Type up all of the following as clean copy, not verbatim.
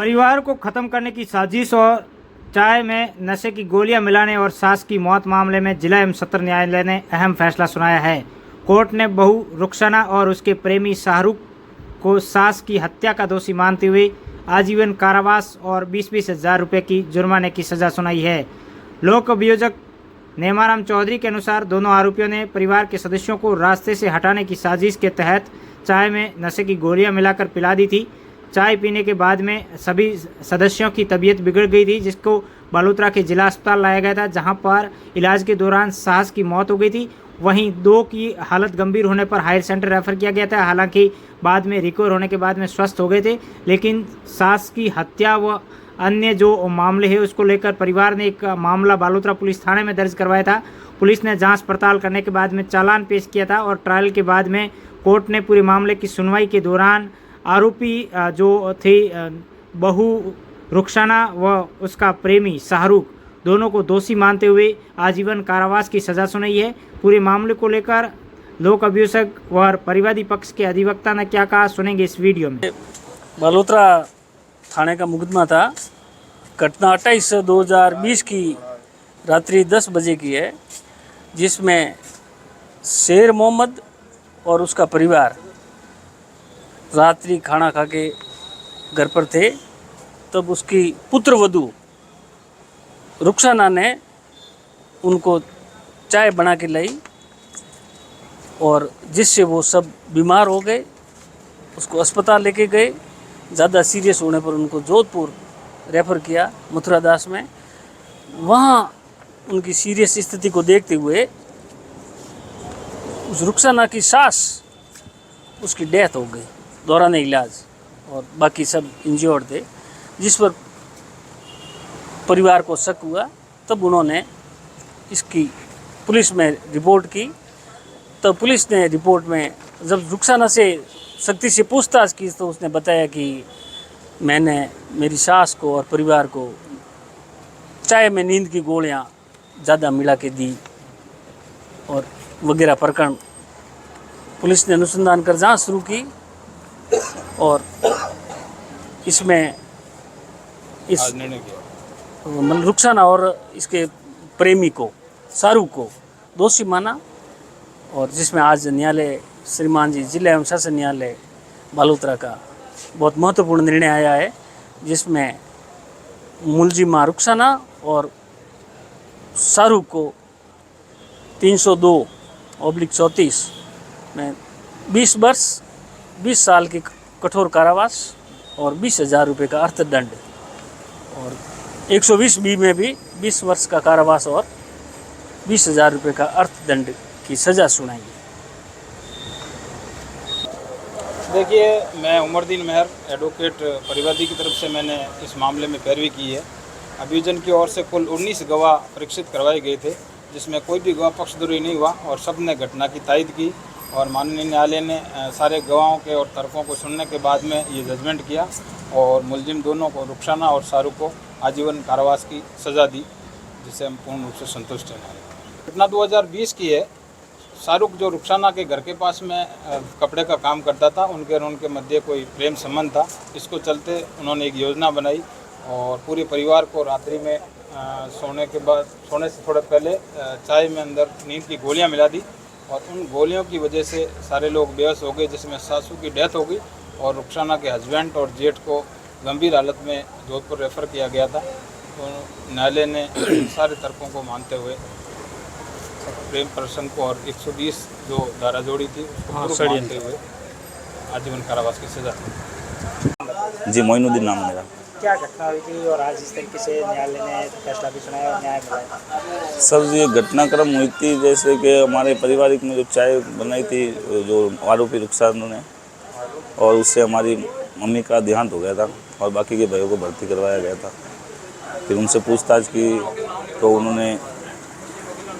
परिवार को खत्म करने की साजिश और चाय में नशे की गोलियां मिलाने और सास की मौत मामले में जिला एवं सत्र न्यायालय ने अहम फैसला सुनाया है। कोर्ट ने बहू रुखसाना और उसके प्रेमी शाहरुख को सास की हत्या का दोषी मानते हुए आजीवन कारावास और 20-20 हज़ार रुपये की जुर्माने की सजा सुनाई है। लोक अभियोजक नेमाराम चौधरी के अनुसार दोनों आरोपियों ने परिवार के सदस्यों को रास्ते से हटाने की साजिश के तहत चाय में नशे की गोलियां मिलाकर पिला दी थी। चाय पीने के बाद में सभी सदस्यों की तबीयत बिगड़ गई थी, जिसको बालोतरा के जिला अस्पताल लाया गया था, जहां पर इलाज के दौरान सास की मौत हो गई थी। वहीं दो की हालत गंभीर होने पर हायर सेंटर रेफर किया गया था। हालांकि बाद में रिकवर होने के बाद में स्वस्थ हो गए थे, लेकिन सास की हत्या व अन्य जो मामले हैं उसको लेकर परिवार ने एक मामला बालोतरा पुलिस थाने में दर्ज करवाया था। पुलिस ने जांच पड़ताल करने के बाद में चालान पेश किया था और ट्रायल के बाद में कोर्ट ने पूरे मामले की सुनवाई के दौरान आरोपी जो थे बहू रुखसाना व उसका प्रेमी शाहरुख दोनों को दोषी मानते हुए आजीवन कारावास की सज़ा सुनाई है। पूरे मामले को लेकर लोक अभियोजक व परिवादी पक्ष के अधिवक्ता ने क्या कहा, सुनेंगे इस वीडियो में। बालोतरा थाने का मुकदमा था। घटना 28/2020 की रात्रि 10 बजे की है, जिसमें शेर मोहम्मद और उसका परिवार रात्रि खाना खा के घर पर थे। तब उसकी पुत्र वधू रुखसाना ने उनको चाय बना के लाई और जिससे वो सब बीमार हो गए। उसको अस्पताल लेके गए। ज़्यादा सीरियस होने पर उनको जोधपुर रेफ़र किया मथुरा दास में। वहाँ उनकी सीरियस स्थिति को देखते हुए उस रुखसाना की सास उसकी डेथ हो गई दौरान इलाज, और बाकी सब इंजर्ड थे, जिस पर परिवार को शक हुआ। तब उन्होंने इसकी पुलिस में रिपोर्ट की। तब पुलिस ने रिपोर्ट में जब रुखसाना से सख्ती से पूछताछ की तो उसने बताया कि मैंने मेरी सास को और परिवार को चाय में नींद की गोलियां ज़्यादा मिला के दी और वगैरह प्रकरण। पुलिस ने अनुसंधान कर जांच शुरू की और इसमें इस रुखसाना और इसके प्रेमी को शाहरुख को दोषी माना, और जिसमें आज न्यायालय श्रीमान जी जिला एवं शासन न्यायालय बालोतरा का बहुत महत्वपूर्ण निर्णय आया है, जिसमें मुलजिमा रुखसाना और शाहरुख को 302/34 में 20 वर्ष 20 साल की कठोर कारावास और 20,000 रुपये का अर्थदंड, और 120B में भी 20 वर्ष का कारावास और 20,000 रुपये का अर्थदंड की सज़ा सुनाई। देखिए, मैं उमरदीन मेहर एडवोकेट परिवादी की तरफ से मैंने इस मामले में पैरवी की है। अभियोजन की ओर से कुल 19 गवाह परीक्षित करवाए गए थे, जिसमें कोई भी गवाह पक्षधोरी नहीं हुआ और सब ने घटना की तायद की। और माननीय न्यायालय ने सारे गवाहों के और तरफों को सुनने के बाद में ये जजमेंट किया और मुलजिम दोनों को रुखसाना और शाहरुख को आजीवन कारावास की सज़ा दी, जिससे हम पूर्ण रूप से संतुष्ट हैं। घटना 2020 की है। शाहरुख जो रुखसाना के घर के पास में कपड़े का काम करता था, उनके और उनके मध्य कोई प्रेम संबंध था। इसको चलते उन्होंने एक योजना बनाई और पूरे परिवार को रात्रि में सोने से थोड़ा पहले चाय में अंदर नींद की गोलियां मिला दी और उन गोलियों की वजह से सारे लोग बेहोश हो गए, जिसमें सासू की डेथ हो गई और रुखसाना के हस्बैंड और जेठ को गंभीर हालत में जोधपुर रेफ़र किया गया था। तो न्यायालय ने सारे तर्कों को मानते हुए प्रेम प्रसंग को और 120 जो धारा जोड़ी थी उसको मानते हुए आजीवन कारावास की सजा। जी, मोइनुद्दीन नाम मेरा। क्या घटना हुई थी और आज इस तरीके से न्यायालय ने फैसला भी सुनाया और न्याय मिला? सर, ये घटनाक्रम हुई थी जैसे कि हमारे पारिवारिक में जो चाय बनाई थी जो आरोपी रुखसाना ने, और उससे हमारी मम्मी का देहांत हो गया था और बाकी के भाइयों को भर्ती करवाया गया था। फिर उनसे पूछताछ की तो उन्होंने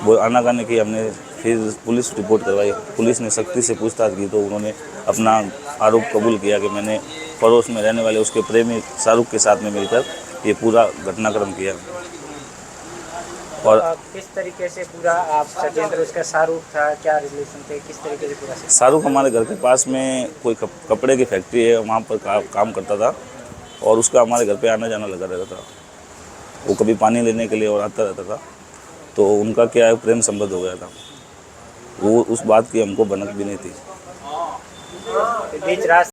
वो आनाकानी की। हमने फिर पुलिस रिपोर्ट करवाई। पुलिस ने सख्ती से पूछताछ की तो उन्होंने अपना आरोप कबूल किया कि मैंने पड़ोस में रहने वाले उसके प्रेमी शाहरुख के साथ में मिलकर ये पूरा घटनाक्रम किया। और किस तरीके से पूरा आप सजेंद्र उसका शाहरुख था, क्या रिलेशन थे, किस तरीके से पूरा? शाहरुख हमारे घर के पास में कोई कपड़े की फैक्ट्री है, वहाँ पर काम करता था। और उसका हमारे घर पे आना जाना लगा रहता था। वो कभी पानी लेने के लिए और आता रहता था। तो उनका क्या है, प्रेम संबंध हो गया था। वो उस बात की हमको भनक भी नहीं थी। बीच रास्ते